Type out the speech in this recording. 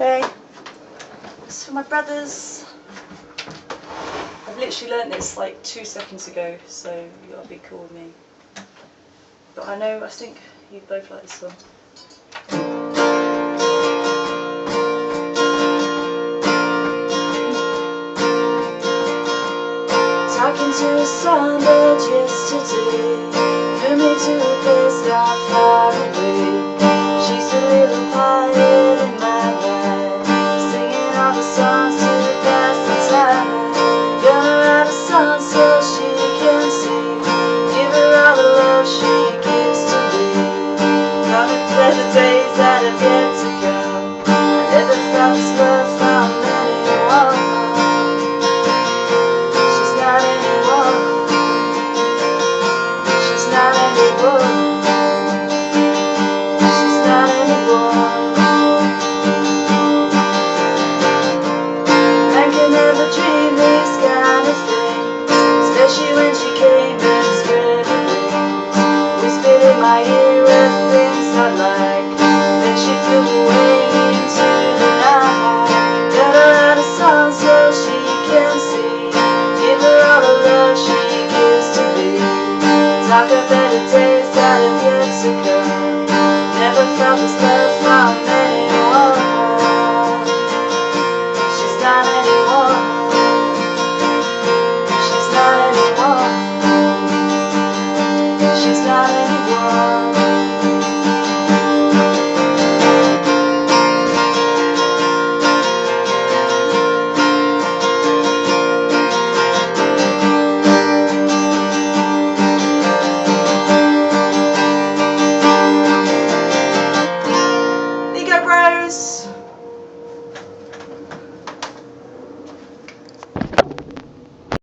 Hey, it's for my brothers. I've literally learnt this like 2 seconds ago, so you gotta be cool with me. But I think you both like this song. Talking to a songbird yesterday, flew me to a place not far away. She's a little pilot in my mind, singing all the songs to pass the time. Gonna write a song so she can sing, give her all the love she gives to me. Gonna play the days that have yet to come. I never felt this love from anyone. She's not anyone. She's not anyone. She's not anyone. I can never dream these kind of things, especially when she came and spread her wings, whispered in my ear of things I like, then she flew away into the night. Gotta write a song so she can see, give her all the love she gives to me. Talk of better days that have yet to come. Never felt this love from anyone. She's not anyone. She's not anyone. She's not anyone. Bros.